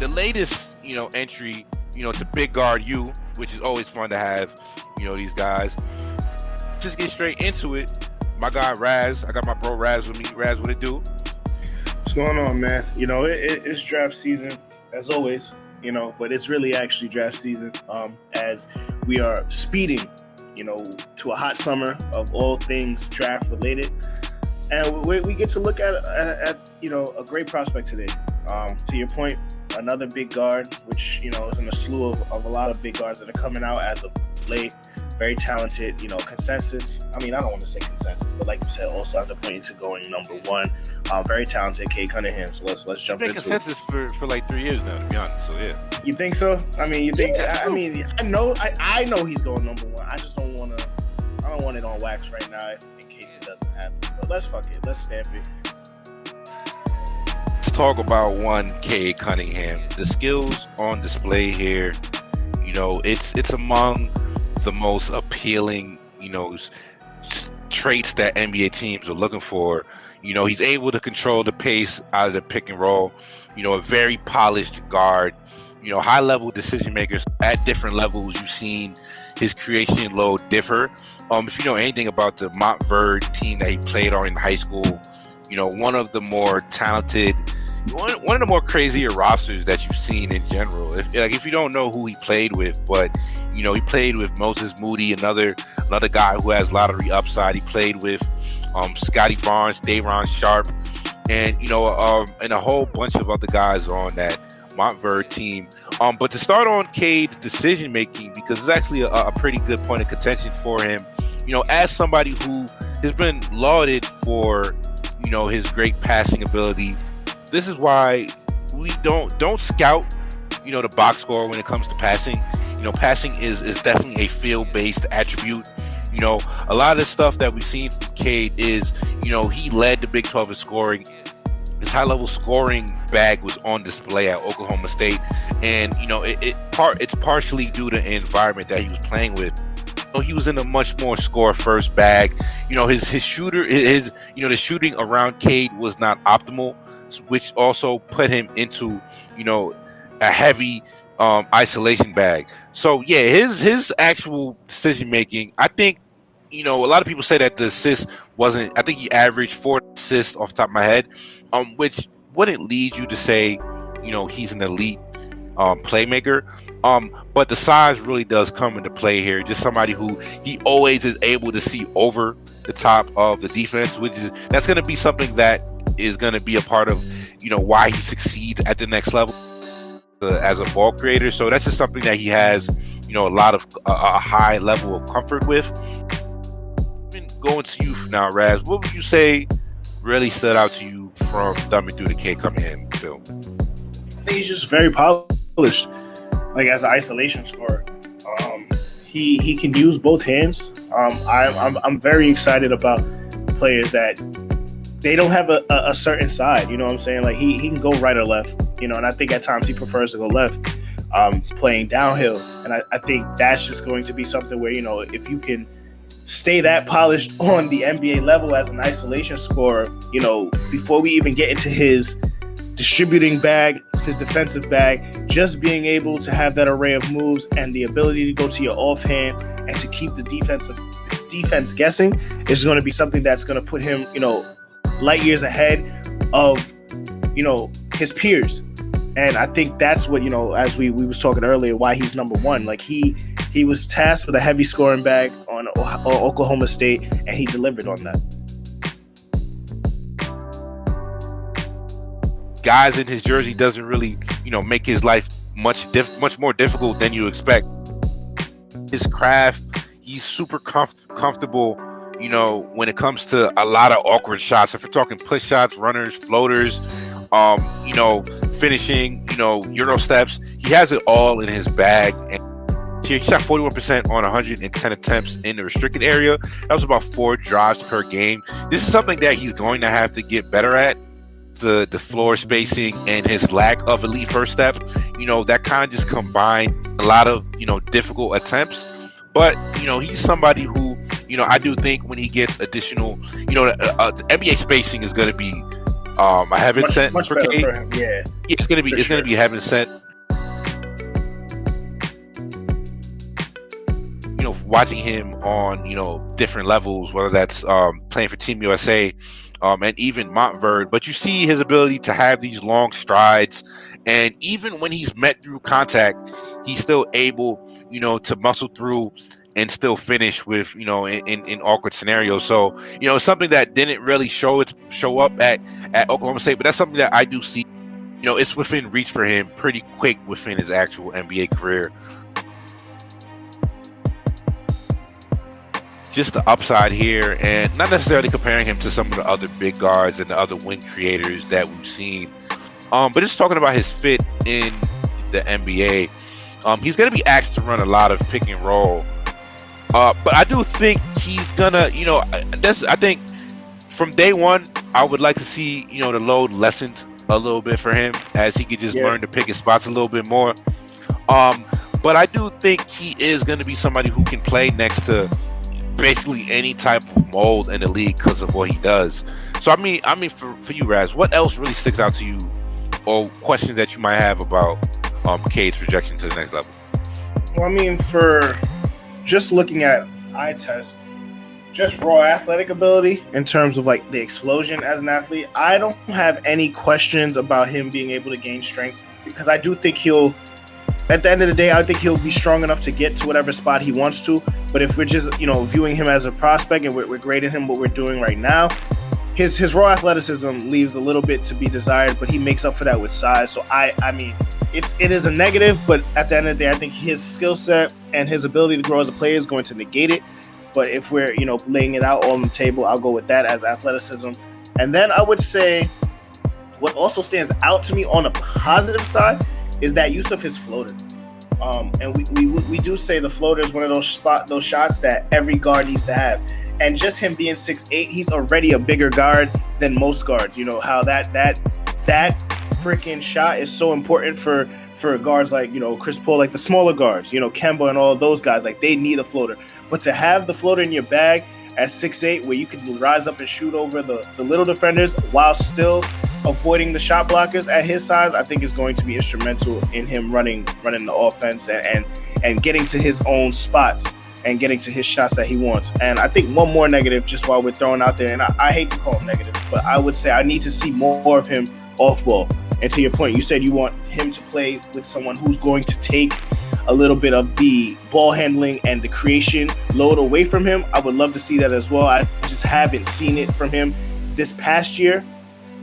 the latest, entry, to big guard you, which is always fun to have, these guys. Just get straight into it. My guy Raz, I got my bro Raz with me. Raz, what it do? What's going on, man? It's draft season as always. But it's really actually draft season. As we are speeding, to a hot summer of all things draft related, and we get to look at a great prospect today. To your point, another big guard, which is in a slew of a lot of big guards that are coming out as of late. Very talented, consensus. I mean, I don't want to say consensus, but like you said, all signs are pointing to going number one. Very talented, Cade Cunningham. So let's jump into consensus for like 3 years now, to be honest. So yeah. You think so? I mean, you think? Yeah, I know he's going number one. I just don't want to. I don't want it on wax right now, in case it doesn't happen. But let's fuck it. Let's stamp it. Let's talk about one Cade Cunningham. The skills on display here, it's among the most appealing, traits that NBA teams are looking for. He's able to control the pace out of the pick and roll. A very polished guard. High level decision makers at different levels. You've seen his creation load differ. If you know anything about the Montverde team that he played on in high school, one of the more talented, one of the more crazier rosters that you've seen in general. If you don't know who he played with, but he played with Moses Moody, another guy who has lottery upside. He played with Scotty Barnes, Day'Ron Sharp, and and a whole bunch of other guys on that Montverde team. But to start on Cade's decision making, because it's actually a pretty good point of contention for him. As somebody who has been lauded for his great passing ability. This is why we don't scout, the box score when it comes to passing. Passing is definitely a field-based attribute. A lot of the stuff that we've seen from Cade is, he led the Big 12 in scoring. His high-level scoring bag was on display at Oklahoma State, and it's partially due to the environment that he was playing with. He was in a much more score-first bag. His shooter, the shooting around Cade was not optimal, which also put him into, a heavy isolation bag. So yeah, his actual decision making, I think, a lot of people say that the assist wasn't. I think he averaged 4 assists off the top of my head, which wouldn't lead you to say, he's an elite playmaker. But the size really does come into play here. Just somebody who he always is able to see over the top of the defense, that's going to be something that is going to be a part of, why he succeeds at the next level as a ball creator. So that's just something that he has, a lot of a high level of comfort with. Going to you now, Raz, what would you say really stood out to you from thumbing through the Cade Cunningham film? I think he's just very polished, like as an isolation scorer. He can use both hands. I'm very excited about players that they don't have a certain side. You know what I'm saying? Like he can go right or left. And I think at times he prefers to go left, playing downhill. And I think that's just going to be something where if you can stay that polished on the NBA level as an isolation scorer, before we even get into his distributing bag, his defensive bag, just being able to have that array of moves and the ability to go to your offhand and to keep the defense guessing is going to be something that's going to put him, light years ahead of, his peers. And I think that's what, as we was talking earlier, why he's number one. Like he was tasked with a heavy scoring bag on Oklahoma State, and he delivered on that. Guys in his jersey doesn't really, make his life much more difficult than you expect. His craft, he's super comfortable, when it comes to a lot of awkward shots. If we're talking push shots, runners, floaters, finishing, Euro steps, he has it all in his bag. And he shot 41% on 110 attempts in the restricted area. That was about 4 drives per game. This is something that he's going to have to get better at. The floor spacing and his lack of elite first step, that kind of just combined a lot of, difficult attempts. But, he's somebody who, I do think when he gets additional, the NBA spacing is going to be A heaven sent much for better Cade. for him. Yeah, Yeah, it's sure. gonna be heaven sent. Watching him on different levels, whether that's playing for Team USA, and even Montverde. But you see his ability to have these long strides, and even when he's met through contact, he's still able, to muscle through and still finish with, in awkward scenarios. So, something that didn't really show up at Oklahoma State, but that's something that I do see. It's within reach for him pretty quick within his actual NBA career. Just the upside here, and not necessarily comparing him to some of the other big guards and the other wing creators that we've seen, but just talking about his fit in the NBA. He's going to be asked to run a lot of pick and roll, but I do think he's gonna, I think from day one, I would like to see the load lessened a little bit for him, as he could just learn to pick his spots a little bit more. But I do think he is going to be somebody who can play next to basically any type of mold in the league because of what he does. So I mean, for you, Raz, what else really sticks out to you, or questions that you might have about Cade's projection to the next level? Well, I mean, for just looking at eye test, just raw athletic ability in terms of like the explosion as an athlete, I don't have any questions about him being able to gain strength, because I do think he'll, at the end of the day, I think he'll be strong enough to get to whatever spot he wants to. But if we're just, viewing him as a prospect and we're grading him what we're doing right now, his raw athleticism leaves a little bit to be desired, but he makes up for that with size. So I mean, it is a negative, but at the end of the day, I think his skill set and his ability to grow as a player is going to negate it. But if we're, laying it out all on the table, I'll go with that as athleticism. And then I would say what also stands out to me on a positive side is that use of his floater. And we do say the floater is one of those shots that every guard needs to have. And just him being 6'8", he's already a bigger guard than most guards. You know how that freaking shot is so important for guards like, Chris Paul, like the smaller guards, Kemba and all of those guys, like they need a floater. But to have the floater in your bag at 6'8", where you can rise up and shoot over the little defenders while still avoiding the shot blockers at his size, I think is going to be instrumental in him running the offense and getting to his own spots and getting to his shots that he wants. And I think one more negative, just while we're throwing out there, and I hate to call him negative, but I would say I need to see more of him off ball. And to your point, you said you want him to play with someone who's going to take a little bit of the ball handling and the creation load away from him. I would love to see that as well. I just haven't seen it from him this past year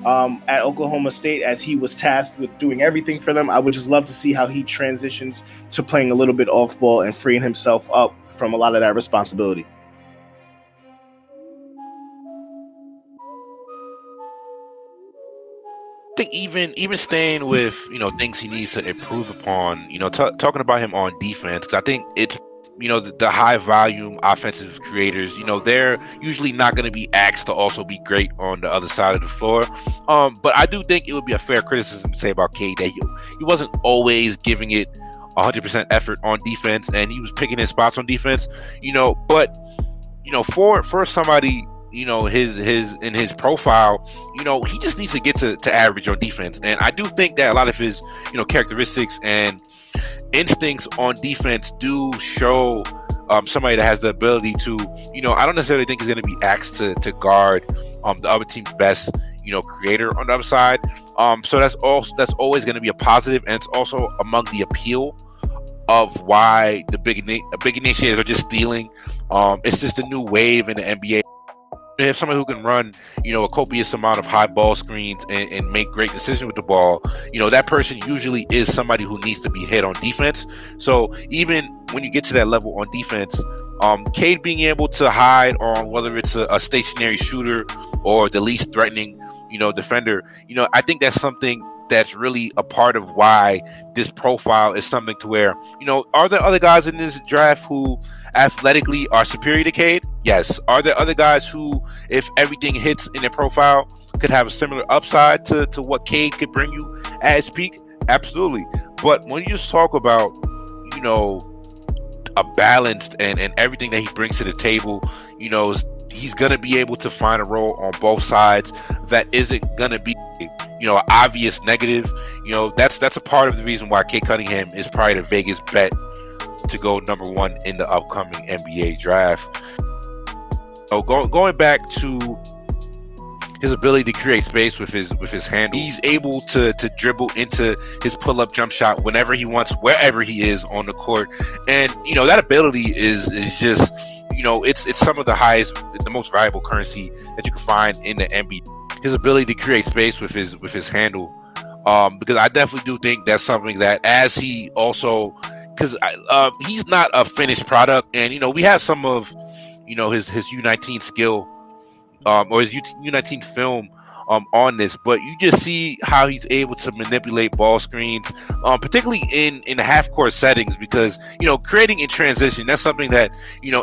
at Oklahoma State, as he was tasked with doing everything for them. I would just love to see how he transitions to playing a little bit off ball and freeing himself up from a lot of that responsibility. I think even staying with things he needs to improve upon, talking about him on defense, 'cause I think it's the high volume offensive creators, they're usually not going to be asked to also be great on the other side of the floor. But I do think it would be a fair criticism to say about Cade that he wasn't always giving it 100% effort on defense, and he was picking his spots on defense. But for somebody his in his profile, he just needs to get to average on defense. And I do think that a lot of his characteristics and instincts on defense do show somebody that has the ability to, I don't necessarily think he's going to be asked to guard the other team's best creator on the other side. So that's always going to be a positive, and it's also among the appeal of why the big initiators are just stealing. It's just a new wave in the NBA. You have somebody who can run, a copious amount of high ball screens and make great decisions with the ball. That person usually is somebody who needs to be hit on defense. So even when you get to that level on defense, Cade being able to hide on whether it's a stationary shooter or the least threatening, defender, I think that's something that's really a part of why this profile is something to where, are there other guys in this draft who athletically are superior to Cade? Yes. Are there other guys who, if everything hits in their profile, could have a similar upside to what Cade could bring you at his peak? Absolutely. But when you just talk about, a balanced and everything that he brings to the table, he's going to be able to find a role on both sides that isn't going to be obvious negative. That's a part of the reason why Cade Cunningham is probably the Vegas bet to go #1 in the upcoming NBA draft. So going back to his ability to create space with his handle, he's able to dribble into his pull-up jump shot whenever he wants, wherever he is on the court, and that ability is just it's some of the most valuable currency that you can find in the NBA. His ability to create space with his handle, because I definitely do think that's something that, as he also, because he's not a finished product, and we have some of his U19 skill, or his U19 film on this, but you just see how he's able to manipulate ball screens, particularly in half court settings, because creating in transition, that's something that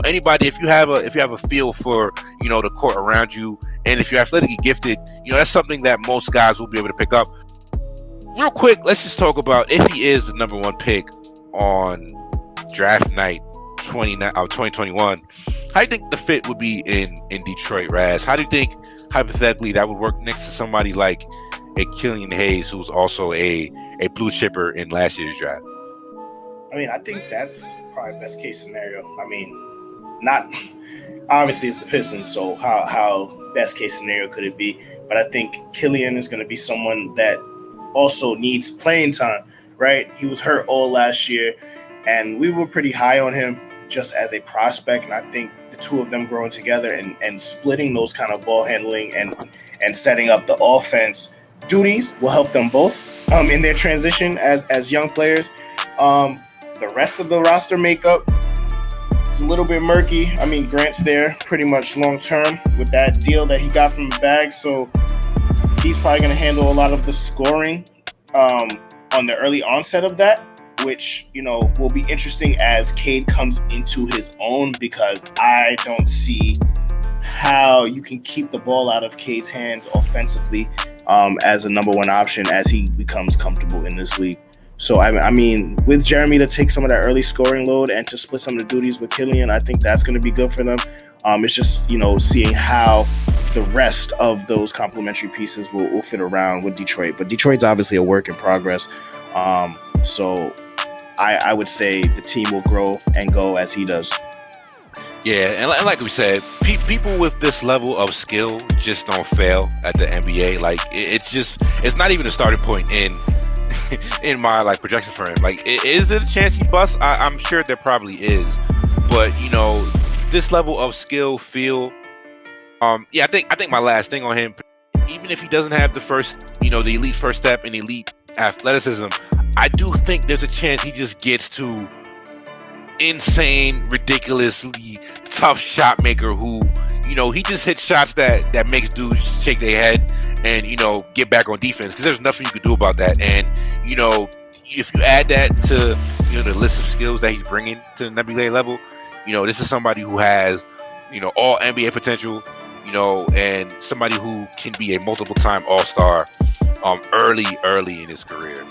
anybody, if you have a feel for the court around you, and if you're athletically gifted, that's something that most guys will be able to pick up. Real quick, let's just talk about if he is the #1 pick on draft night 2021. How do you think the fit would be in Detroit, Raz? How do you think, hypothetically, that would work next to somebody like a Killian Hayes, who's also a blue chipper in last year's draft? I mean, I think that's probably best case scenario. I mean, not obviously it's the Pistons, so how best case scenario could it be? But I think Killian is going to be someone that also needs playing time, right? He was hurt all last year, and we were pretty high on him just as a prospect, and I think the two of them growing together and splitting those kind of ball handling and setting up the offense duties will help them both in their transition as young players. The rest of the roster makeup is a little bit murky. I mean, Grant's there pretty much long term with that deal that he got from the bag, so he's probably going to handle a lot of the scoring on the early onset of that, which, will be interesting as Cade comes into his own, because I don't see how you can keep the ball out of Cade's hands offensively as a #1 option as he becomes comfortable in this league. So, I mean, with Jeremy to take some of that early scoring load and to split some of the duties with Killian, I think that's going to be good for them. It's just, seeing how the rest of those complementary pieces will fit around with Detroit. But Detroit's obviously a work in progress. So I would say the team will grow and go as he does. Yeah, and like we said, people with this level of skill just don't fail at the NBA. Like, it's not even a starting point in my projection for him. Like, is there a chance he busts? I'm sure there probably is, but this level of skill, feel. I think my last thing on him, even if he doesn't have the first, the elite first step and elite athleticism, I do think there's a chance he just gets to insane, ridiculously tough shot maker who, he just hits shots that makes dudes shake their head and, get back on defense, because there's nothing you can do about that. And, if you add that to, the list of skills that he's bringing to the NBA level, this is somebody who has, all NBA potential, and somebody who can be a multiple-time All-Star early in his career.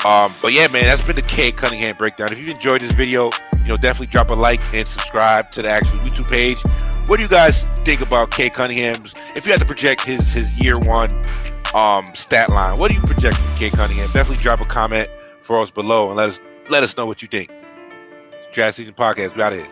But yeah, man, that's been the Cade Cunningham breakdown. If you enjoyed this video, definitely drop a like and subscribe to the actual YouTube page. What do you guys think about Cade Cunningham's? If you had to project his year one stat line, what do you project from Cade Cunningham? Definitely drop a comment for us below and let us know what you think. Draft Season Podcast, we out here.